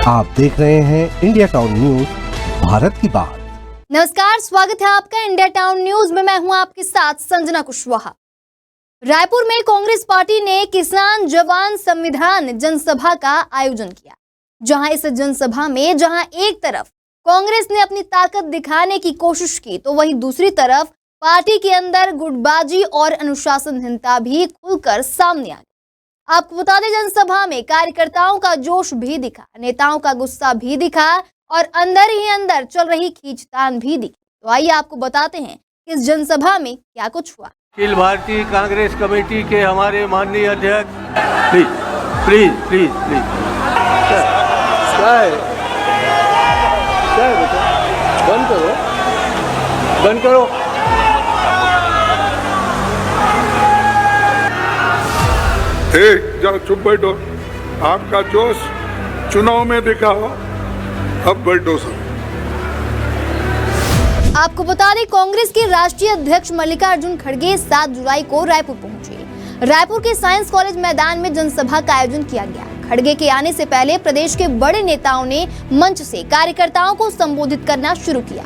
आप देख रहे हैं इंडिया टाउन न्यूज, भारत की बात। नमस्कार, स्वागत है आपका इंडिया टाउन न्यूज में। मैं हूं आपके साथ संजना कुशवाहा। रायपुर में कांग्रेस पार्टी ने किसान जवान संविधान जनसभा का आयोजन किया, जहां इस जनसभा में एक तरफ कांग्रेस ने अपनी ताकत दिखाने की कोशिश की, तो वहीं दूसरी तरफ पार्टी के अंदर गुटबाजी और अनुशासनहीनता भी खुलकर सामने आ गई। आपको बता दें, जनसभा में कार्यकर्ताओं का जोश भी दिखा, नेताओं का गुस्सा भी दिखा और अंदर ही अंदर चल रही खींचतान भी दिखी। तो आइए आपको बताते हैं कि इस जनसभा में क्या कुछ हुआ। अखिल भारतीय कांग्रेस कमेटी के हमारे माननीय अध्यक्ष, प्लीज प्लीज प्लीज प्लीज क्या है बेटा, बंद करो। जाओ, चुप बैठो। आपका जोश चुनाव में दिखा हो, अब बैठो सब। आपको बता दें, कांग्रेस के राष्ट्रीय अध्यक्ष मल्लिकार्जुन खड़गे 7 जुलाई को रायपुर पहुंचे। रायपुर के साइंस कॉलेज मैदान में जनसभा का आयोजन किया गया। खड़गे के आने से पहले प्रदेश के बड़े नेताओं ने मंच से कार्यकर्ताओं को संबोधित करना शुरू किया।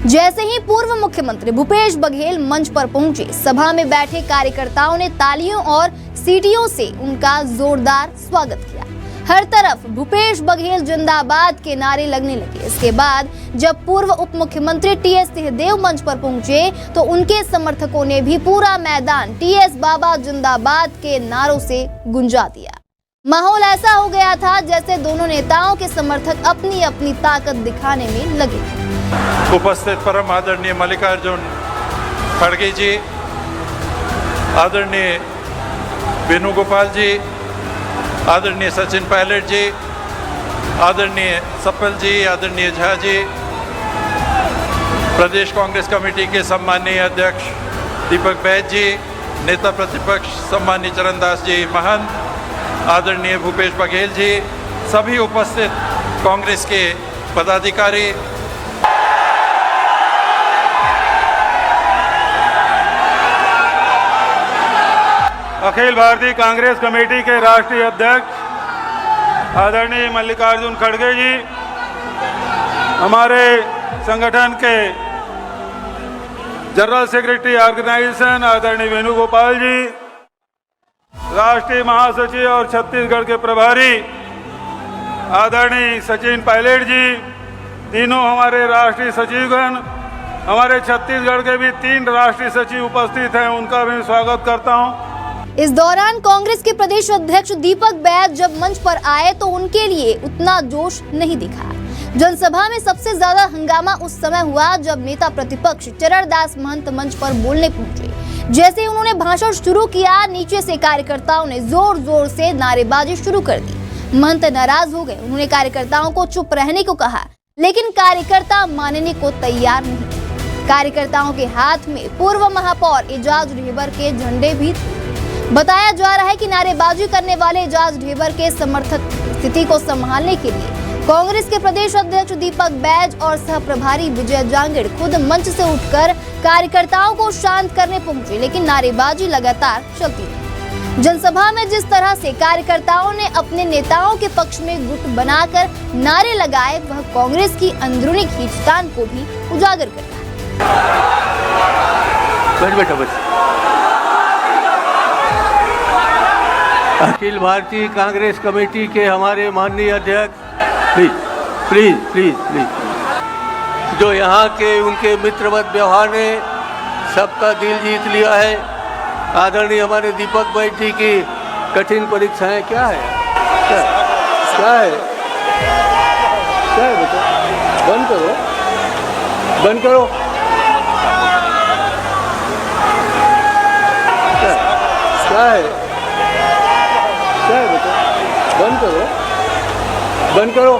जैसे ही पूर्व मुख्यमंत्री भूपेश बघेल मंच पर पहुंचे, सभा में बैठे कार्यकर्ताओं ने तालियों और सीटियों से उनका जोरदार स्वागत किया। हर तरफ भूपेश बघेल जिंदाबाद के नारे लगने लगे। इसके बाद जब पूर्व उप मुख्यमंत्री टीएस सिंहदेव मंच पर पहुंचे, तो उनके समर्थकों ने भी पूरा मैदान टीएस बाबा जिंदाबाद के नारों से गुंजा दिया। माहौल ऐसा हो गया था जैसे दोनों नेताओं के समर्थक अपनी अपनी ताकत दिखाने में लगे। उपस्थित परम आदरणीय मल्लिकार्जुन खड़गे जी, आदरणीय वेणुगोपाल जी, आदरणीय सचिन पायलट जी, आदरणीय सफल जी, आदरणीय झा जी, प्रदेश कांग्रेस कमेटी के सम्माननीय अध्यक्ष दीपक बैज जी, नेता प्रतिपक्ष सम्माननीय चरणदास जी महंत, आदरणीय भूपेश बघेल जी, सभी उपस्थित कांग्रेस के पदाधिकारी, अखिल भारतीय कांग्रेस कमेटी के राष्ट्रीय अध्यक्ष आदरणीय मल्लिकार्जुन खड़गे जी, हमारे संगठन के जनरल सेक्रेटरी ऑर्गेनाइजेशन आदरणीय वेणुगोपाल जी, राष्ट्रीय महासचिव और छत्तीसगढ़ के प्रभारी आदरणीय सचिन पायलट जी, तीनों हमारे राष्ट्रीय सचिवगण, हमारे छत्तीसगढ़ के भी 3 राष्ट्रीय सचिव उपस्थित हैं, उनका भी स्वागत करता हूं। इस दौरान कांग्रेस के प्रदेश अध्यक्ष दीपक बैज जब मंच पर आए तो उनके लिए उतना जोश नहीं दिखा। जनसभा में सबसे ज्यादा हंगामा उस समय हुआ जब नेता प्रतिपक्ष चरणदास महंत मंच पर बोलने पहुंचे। जैसे ही उन्होंने भाषण शुरू किया, नीचे से कार्यकर्ताओं ने जोर जोर से नारेबाजी शुरू कर दी। महंत नाराज हो गए। उन्होंने कार्यकर्ताओं को चुप रहने को कहा, लेकिन कार्यकर्ता मानने को तैयार नहीं। कार्यकर्ताओं के हाथ में पूर्व महापौर एजाज ढेबर के झंडे भी थे। बताया जा रहा है कि नारेबाजी करने वाले एजाज ढेबर के समर्थक स्थिति को संभालने के लिए कांग्रेस के प्रदेश अध्यक्ष दीपक बैज और सह प्रभारी विजय जांगड़ खुद मंच से उठकर कार्यकर्ताओं को शांत करने पहुंचे, लेकिन नारेबाजी लगातार चलती रही। जनसभा में जिस तरह से कार्यकर्ताओं ने अपने नेताओं के पक्ष में गुट बनाकर नारे लगाए, वह कांग्रेस की अंदरूनी खींचतान को भी उजागर करता है। अखिल भारतीय कांग्रेस कमेटी के हमारे माननीय अध्यक्ष, प्लीज प्लीज प्लीज प्लीज जो यहाँ के उनके मित्रवत व्यवहार ने सबका दिल जीत लिया है। आदरणीय हमारे दीपक बैज जी की कठिन परीक्षाएं क्या है बेटा, बंद करो। क्या है बेटा, बंद करो।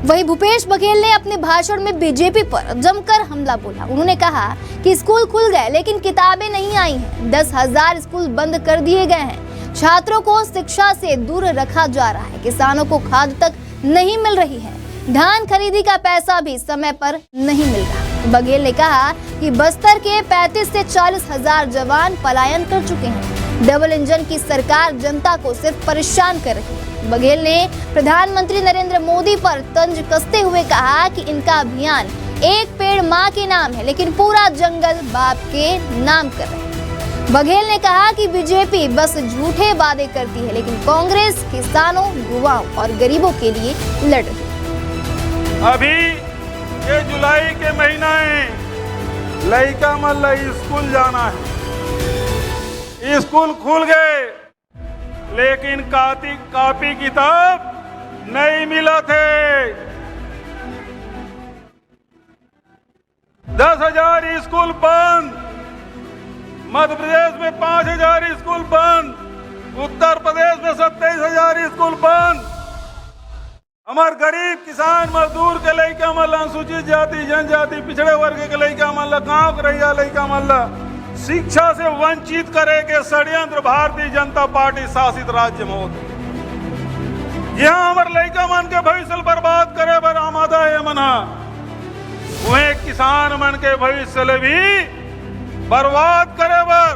वहीं भूपेश बघेल ने अपने भाषण में बीजेपी पर जमकर हमला बोला। उन्होंने कहा कि स्कूल खुल गए लेकिन किताबें नहीं आई हैं। 10,000 स्कूल बंद कर दिए गए हैं। छात्रों को शिक्षा से दूर रखा जा रहा है। किसानों को खाद तक नहीं मिल रही है। धान खरीदी का पैसा भी समय पर नहीं मिल रहा। बघेल ने कहा कि बस्तर के 35 से 40 हजार जवान पलायन कर चुके हैं। डबल इंजन की सरकार जनता को सिर्फ परेशान कर रही है। बघेल ने प्रधानमंत्री नरेंद्र मोदी पर तंज कसते हुए कहा कि इनका अभियान एक पेड़ मां के नाम है, लेकिन पूरा जंगल बाप के नाम कर रहे हैं। बघेल ने कहा कि बीजेपी बस झूठे वादे करती है, लेकिन कांग्रेस किसानों, युवाओं और गरीबों के लिए लड़ रही है। अभी ये जुलाई के महीना है, लड़का मल्ला स्कूल जाना है, स्कूल खुल गए, लेकिन कॉपी किताब नहीं मिला थे। 10,000 स्कूल बंद, मध्य प्रदेश में 5,000 स्कूल बंद, उत्तर प्रदेश में 27,000 स्कूल बंद। हमार गरीब किसान मजदूर के लइका मल्ला, अनुसूचित जाति जनजाति पिछड़े वर्ग के लइका मल्ला, गांव के रहिया लइका मल्ला शिक्षा से वंचित करे के षड्यंत्र भारतीय जनता पार्टी शासित राज्य में होते। यहाँ हमारे लइका मन के भविष्य बर्बाद करे बर आमादा है मना, वह किसान मन के भविष्य भी बर्बाद करे बर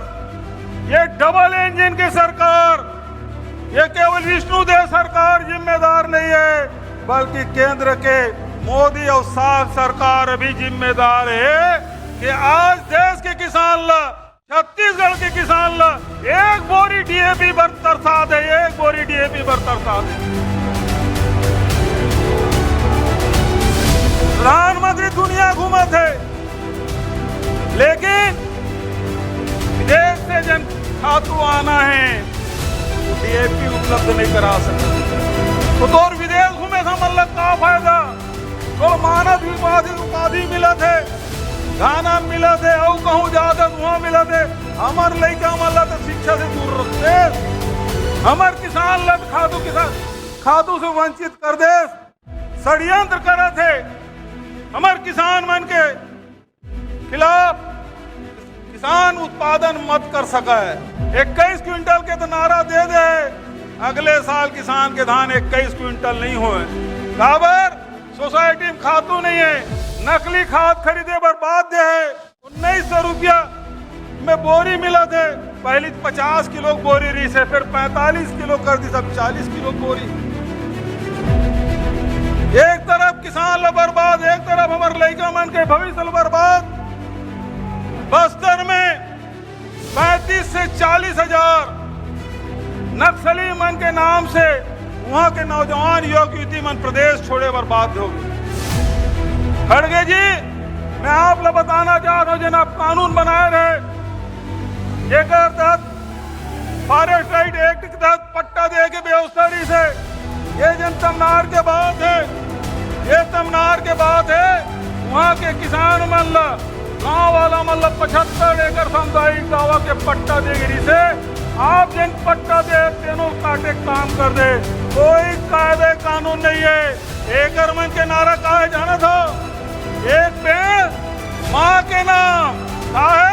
ये डबल इंजन की सरकार, ये केवल विष्णुदेव सरकार जिम्मेदार नहीं है, बल्कि केंद्र के मोदी और साफ सरकार भी जिम्मेदार है कि आज देश के किसान ला, छत्तीसगढ़ के किसान ला एक बोरी डीएपी पर तरसा दे, एक बोरी डीएपी पर तरसा दे। प्रधानमंत्री दुनिया घूमा थे, लेकिन विदेश से जन खातू आना है, डीएपी उपलब्ध नहीं करा सकते। तो और विदेश घूमे था मतलब का फायदा? तो मानव उपाधि मिला थे, गाना मिला थे, और कहूँ ज्यादा वहाँ मिला थे। हमार लड़का मल्ला तो शिक्षा से दूर रखते, हमार किसान लग खातू से वंचित कर दे, षड्यंत्र करे थे हमार किसान मन के खिलाफ। किसान उत्पादन मत कर सका है, 21 क्विंटल के तो नारा दे दे, अगले साल किसान के धान 21 क्विंटल नहीं हुए। बराबर सोसाइटी में खातू नहीं है, नकली खाद खरीदे पर बाध्य है। 1900 रुपया में बोरी मिला थे, पहले 50 किलो बोरी रही से, फिर 45 किलो कर दी, सब 40 किलो बोरी। एक तरफ किसान ला बर्बाद, एक तरफ हमारे लड़का मन के भविष्य बर्बाद। बस्तर में 35 से 40 हजार नक्सली मन के नाम से वहां के नौजवान युवक युवती मन प्रदेश छोड़े बर्बाद हो गए। खड़गे जी, मैं आप लोग बताना चाहता हूं, जनाब कानून बनाए रहे, एक तहत फॉरेस्ट राइट एक्ट के तहत पट्टा दे के व्यवस्था से, ये जन तमनार के बाद है, ये तमनार के बाद है, वहाँ के किसान मल्ला गांव वाला मतलब 75 एकड़ सामुदायिक दावा के पट्टा देगिरी से आप जिन पट्टा दे तीनों काटे काम कर दे, कोई कायदे कानून नहीं है। एकड़ मन के नारा कहा है जाना था, एक पेड़ माँ के नाम, कहा है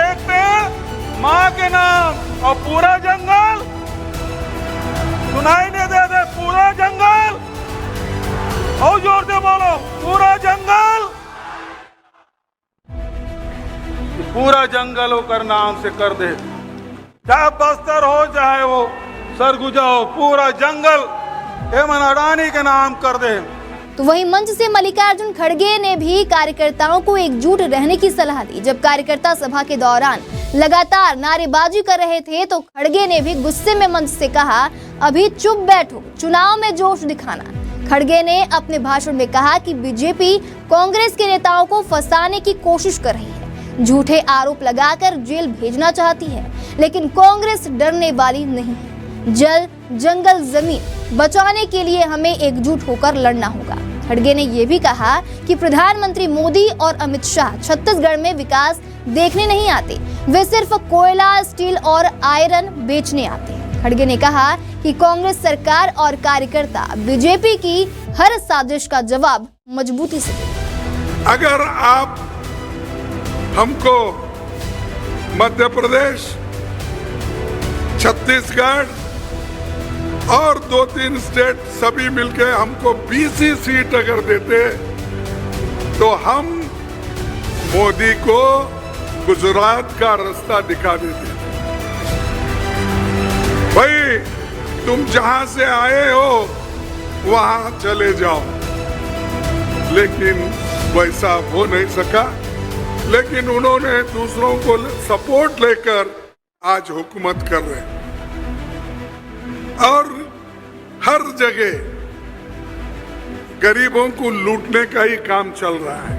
एक पेड़ माँ के नाम, और पूरा जंगल सुनाई नहीं दे, पूरा जंगल, और जोर से बोलो पूरा जंगल, पूरा जंगल होकर नाम से कर दे, चाहे बस्तर हो चाहे वो सरगुजा हो, पूरा जंगल हेमंत अडानी के नाम कर दे। तो वहीं मंच से मल्लिकार्जुन खड़गे ने भी कार्यकर्ताओं को एकजुट रहने की सलाह दी। जब कार्यकर्ता सभा के दौरान लगातार नारेबाजी कर रहे थे तो खड़गे ने भी गुस्से में मंच से कहा, अभी चुप बैठो, चुनाव में जोश दिखाना। खड़गे ने अपने भाषण में कहा कि बीजेपी कांग्रेस के नेताओं को फंसाने की कोशिश कर रही है, झूठे आरोप लगाकर जेल भेजना चाहती है, लेकिन कांग्रेस डरने वाली नहीं है। जल, जंगल, जमीन बचाने के लिए हमें एकजुट होकर लड़ना होगा। खड़गे ने यह भी कहा कि प्रधानमंत्री मोदी और अमित शाह छत्तीसगढ़ में विकास देखने नहीं आते, वे सिर्फ कोयला, स्टील और आयरन बेचने आते हैं। खड़गे ने कहा कि कांग्रेस सरकार और कार्यकर्ता बीजेपी की हर साजिश का जवाब मजबूती से देंगे। अगर आप हमको मध्य प्रदेश, छत्तीसगढ़ और 2-3 स्टेट सभी मिलके हमको 20 ही सीट अगर देते तो हम मोदी को गुजरात का रास्ता दिखा देते। तुम जहां से आए हो वहां चले जाओ, लेकिन वैसा हो नहीं सका। लेकिन उन्होंने दूसरों को सपोर्ट लेकर आज हुकूमत कर रहे हैं और हर जगह गरीबों को लूटने का ही काम चल रहा है।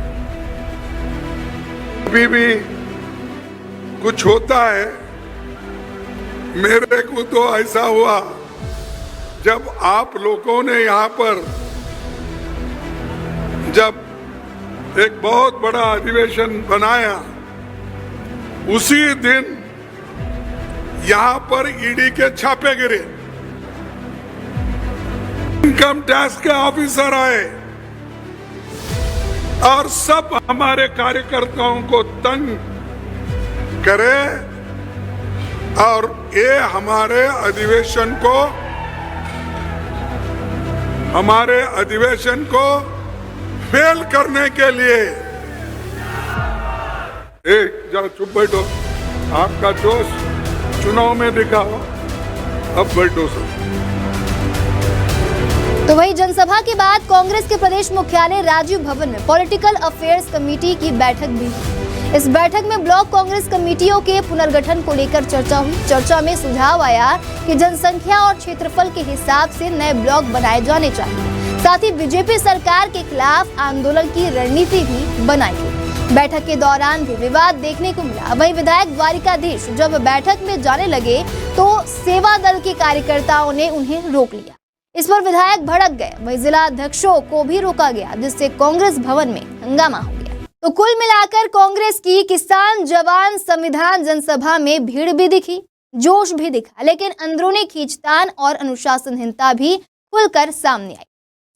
अभी भी कुछ होता है। मेरे को तो ऐसा हुआ जब आप लोगों ने यहाँ पर जब एक बहुत बड़ा अधिवेशन बनाया, उसी दिन यहाँ पर ईडी के छापे गिरे, इनकम टैक्स के ऑफिसर आए और सब हमारे कार्यकर्ताओं को तंग करे और ये हमारे अधिवेशन को फेल करने के लिए। जरा चुप बैठो, आपका जोश चुनाव में दिखा हो, अब बैठो सब। तो वही जनसभा के बाद कांग्रेस के प्रदेश मुख्यालय राजीव भवन में पॉलिटिकल अफेयर्स कमेटी की बैठक भी हुई। इस बैठक में ब्लॉक कांग्रेस कमेटियों के पुनर्गठन को लेकर चर्चा हुई। चर्चा में सुझाव आया कि जनसंख्या और क्षेत्रफल के हिसाब से नए ब्लॉक बनाए जाने चाहिए। साथ ही बीजेपी सरकार के खिलाफ आंदोलन की रणनीति भी बनाई गई। बैठक के दौरान भी विवाद देखने को मिला। वहीं विधायक द्वारिकाधीश जब बैठक में जाने लगे तो सेवा दल के कार्यकर्ताओं ने उन्हें रोक लिया। इस पर विधायक भड़क गए। वहीं जिला अध्यक्षों को भी रोका गया, जिससे कांग्रेस भवन में हंगामा हो गया। तो कुल मिलाकर कांग्रेस की किसान जवान संविधान जनसभा में भीड़ भी दिखी, जोश भी दिखा, लेकिन अंदरूनी खींचतान और अनुशासनहीनता भी खुलकर सामने आई।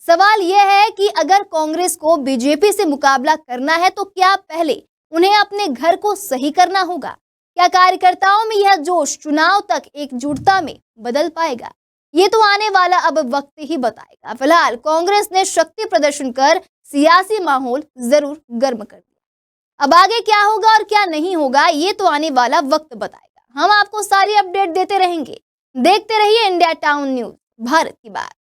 सवाल यह है कि अगर कांग्रेस को बीजेपी से मुकाबला करना है तो क्या पहले उन्हें अपने घर को सही करना होगा? क्या कार्यकर्ताओं में यह जोश चुनाव तक एकजुटता में बदल पाएगा? ये तो आने वाला अब वक्त ही बताएगा। फिलहाल कांग्रेस ने शक्ति प्रदर्शन कर सियासी माहौल जरूर गर्म कर दिया। अब आगे क्या होगा और क्या नहीं होगा, ये तो आने वाला वक्त बताएगा। हम आपको सारी अपडेट देते रहेंगे। देखते रहिए इंडिया टाउन न्यूज, भारत की बात।